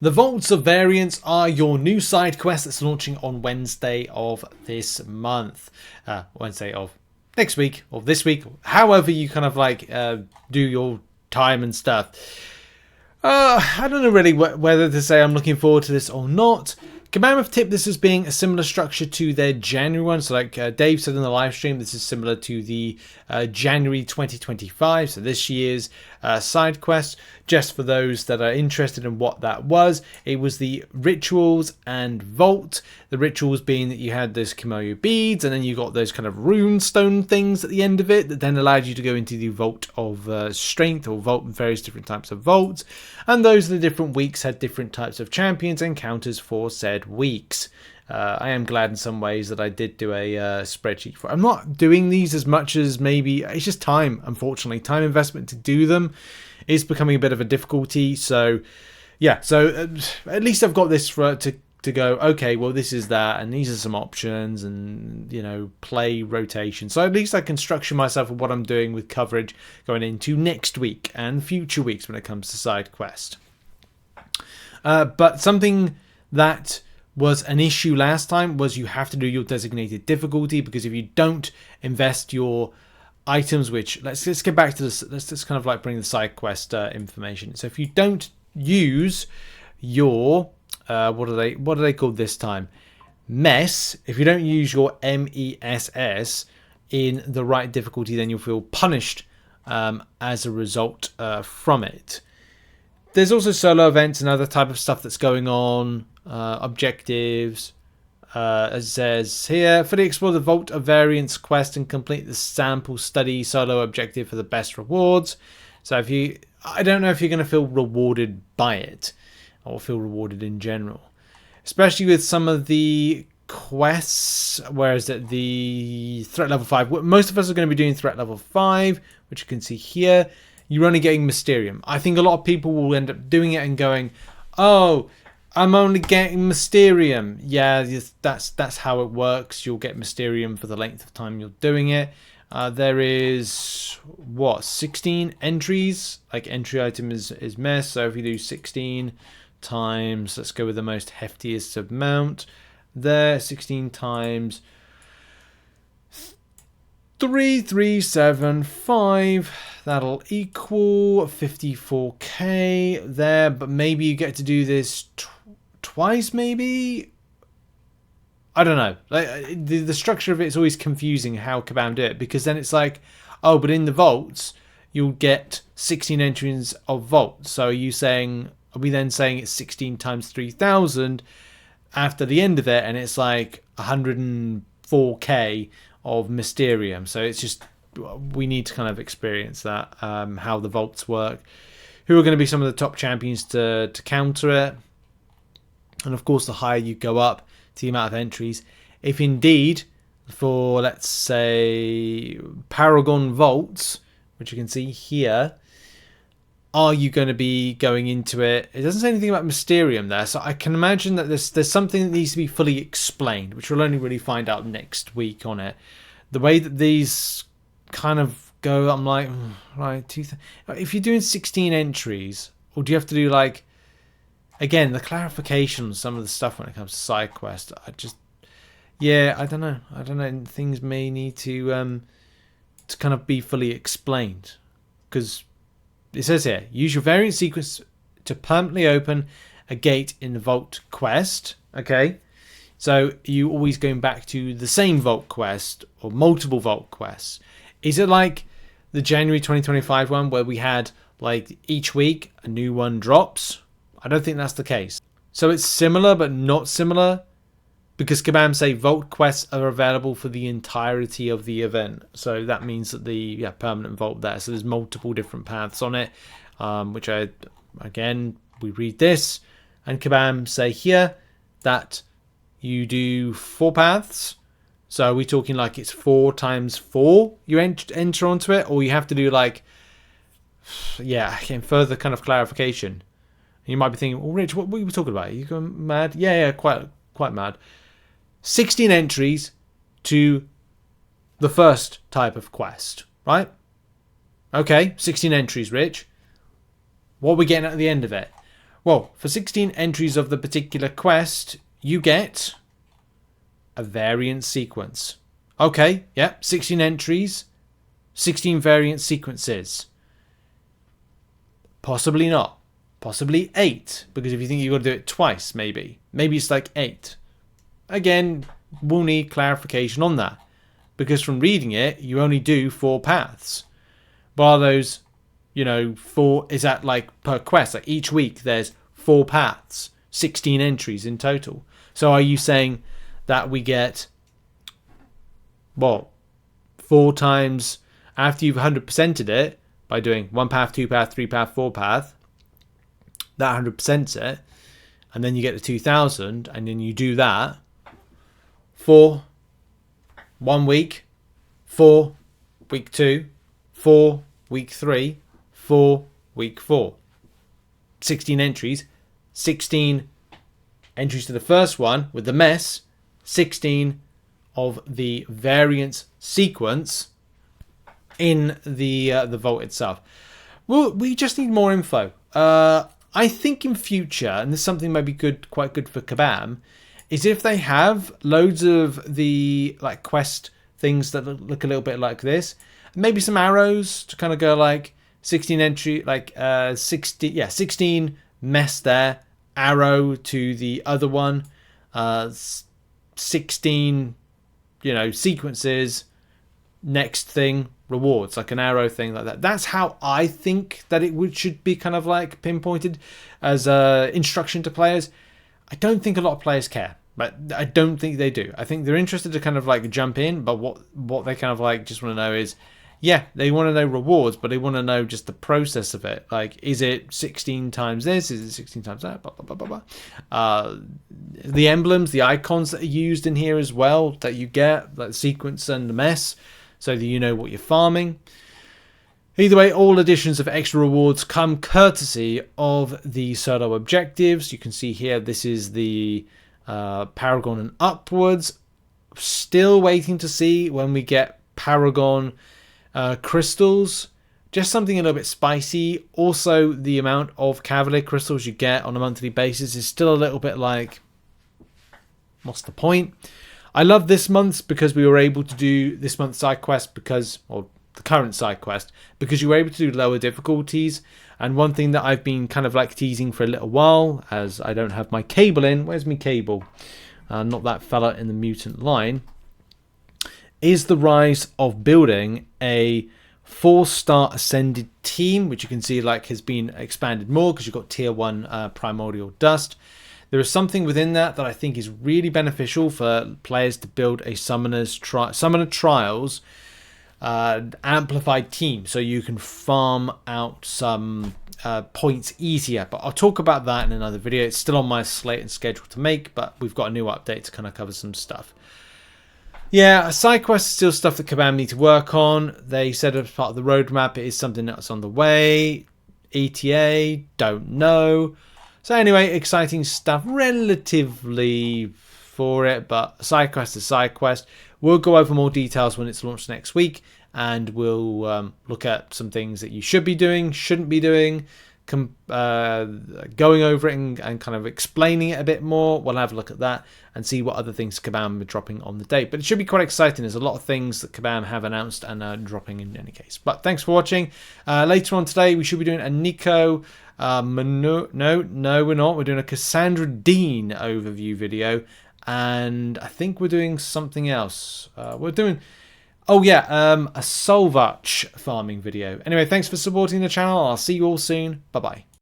The Vaults of Variance are your new side quest that's launching on Wednesday of this month. Wednesday of next week, or this week, however you kind of like do your time and stuff. I don't know really whether to say I'm looking forward to this or not. Kabam have tipped this as being a similar structure to their January one. So like Dave said in the live stream, this is similar to the January 2025. So this year's side quest. Just for those that are interested in what that was, it was the Rituals and Vault. The Rituals being that you had those Kimoyo beads, and then you got those kind of rune stone things at the end of it that then allowed you to go into the Vault of Strength, or Vault with various different types of vaults. And those are the different weeks had different types of champions and counters for said weeks. I am glad in some ways that I did do a spreadsheet for it. I'm not doing these as much as maybe, it's just time, unfortunately. Time investment to do them is becoming a bit of a difficulty. So yeah, so at least I've got this to go, okay, well this is that, and these are some options, and you know, play rotation. So at least I can structure myself with what I'm doing with coverage going into next week and future weeks when it comes to side quest. But something that was an issue last time was you have to do your designated difficulty, because if you don't invest your items, which let's get back to this, let's just kind of like bring the side quest information. So if you don't use your what are they called this time, mess, if you don't use your MESS in the right difficulty, then you'll feel punished as a result from it. There's also solo events and other type of stuff that's going on, objectives. As it says here, fully explore the Vault of Variance quest and complete the sample study solo objective for the best rewards. So I don't know if you're going to feel rewarded by it, or feel rewarded in general, especially with some of the quests. Whereas at the threat level 5, most of us are going to be doing threat level 5, which you can see here. You're only getting Mysterium. I think a lot of people will end up doing it and going, oh, I'm only getting Mysterium. Yeah, that's how it works. You'll get Mysterium for the length of time you're doing it. There is, 16 entries? Like entry item is mess. So if you do 16 times, let's go with the most heftiest amount there, 16 times 3375, that'll equal 54k there. But maybe you get to do this twice, maybe, I don't know. Like the structure of it is always confusing how Kabam do it, because then it's like, oh, but in the vaults you'll get 16 entries of vaults. So are we then saying it's 16 times 3000 after the end of it, and it's like 104k of Mysterium. So it's just, we need to kind of experience that, how the vaults work, who are going to be some of the top champions to counter it. And of course, the higher you go up to the amount of entries, if indeed for, let's say, Paragon Vaults, which you can see here, are you going to be going into it? It doesn't say anything about Mysterium there, so I can imagine that there's something that needs to be fully explained, which we'll only really find out next week on it. The way that these kind of go, I'm like, right, if you're doing 16 entries, or do you have to do like, again, the clarification on some of the stuff when it comes to side quest, I don't know. Things may need to kind of be fully explained, because it says here, use your variant sequence to permanently open a gate in the Vault quest. Okay, so you always going back to the same Vault quest or multiple Vault quests. Is it like the January 2025 one where we had like each week a new one drops? I don't think that's the case. So it's similar but not similar, because Kabam say Vault quests are available for the entirety of the event. So that means that the permanent Vault there. So there's multiple different paths on it, which we read this, and Kabam say here that you do 4 paths. So are we talking like it's 4 times 4 you enter onto it, or you have to do like, again, further kind of clarification. You might be thinking, well, Rich, what were you talking about? Are you going mad? Yeah, quite mad. 16 entries to the first type of quest, right? Okay, 16 entries, Rich. What are we getting at the end of it? Well, for 16 entries of the particular quest, you get a variant sequence. Okay, yeah, 16 entries, 16 variant sequences. Possibly not. Possibly 8, because if you think you've got to do it twice, maybe. Maybe it's like 8. Again, we'll need clarification on that. Because from reading it, you only do 4 paths. But are those, 4, is that like per quest? Like each week there's 4 paths, 16 entries in total. So are you saying that we get, 4 times after you've 100%ed it by doing 1 path, 2 path, 3 path, 4 path, that 100%s it, and then you get the 2000, and then you do that for 1 week, 4 week 2, 4 week 3, 4 week 4. 16 entries, 16 entries to the first one with the mess, 16 of the variance sequence in the vault itself. Well, we just need more info. I think in future, and this is something maybe quite good for Kabam, is if they have loads of the like quest things that look a little bit like this, maybe some arrows to kind of go like 16 entry, like 16 mess there, arrow to the other one, 16 sequences, next thing, rewards, like an arrow thing like that. That's how I think that it should be kind of like pinpointed as a instruction to players. I don't think a lot of players care, but I don't think they do. I think they're interested to kind of like jump in, but what they kind of like just want to know is, yeah, they want to know rewards, but they want to know just the process of it. Like, is it 16 times this? Is it 16 times that? Blah, blah, blah, blah, blah. The emblems, the icons that are used in here as well, that you get, like the sequence and the mess, so that you know what you're farming. Either way, all additions of extra rewards come courtesy of the solo objectives. You can see here, this is the Paragon and upwards. Still waiting to see when we get Paragon crystals. Just something a little bit spicy. Also, the amount of Cavalier crystals you get on a monthly basis is still a little bit like, what's the point? I love this month's because we were able to do this month's side quest or the current side quest, because you were able to do lower difficulties. And one thing that I've been kind of like teasing for a little while, as I don't have my cable in, where's my cable? Not that fella in the mutant line, is the rise of building a 4-star ascended team, which you can see like has been expanded more because you've got tier 1 primordial dust. There is something within that I think is really beneficial for players to build a Summoner Trials amplified team, so you can farm out some points easier. But I'll talk about that in another video. It's still on my slate and schedule to make, but we've got a new update to kind of cover some stuff. Yeah, side quests is still stuff that Kabam need to work on. They said as part of the roadmap it is something that's on the way. ETA, don't know. So anyway, exciting stuff relatively for it, but side quest is side quest. We'll go over more details when it's launched next week, and we'll look at some things that you should be doing, shouldn't be doing, going over it and kind of explaining it a bit more. We'll have a look at that and see what other things Kabam are dropping on the date. But it should be quite exciting. There's a lot of things that Kabam have announced and are dropping in any case. But thanks for watching. Later on today, we should be doing a Nico... no, we're not. We're doing a Kasandra Dean overview video. And I think we're doing something else. We're doing... a Solvarch farming video. Anyway, thanks for supporting the channel. I'll see you all soon. Bye-bye.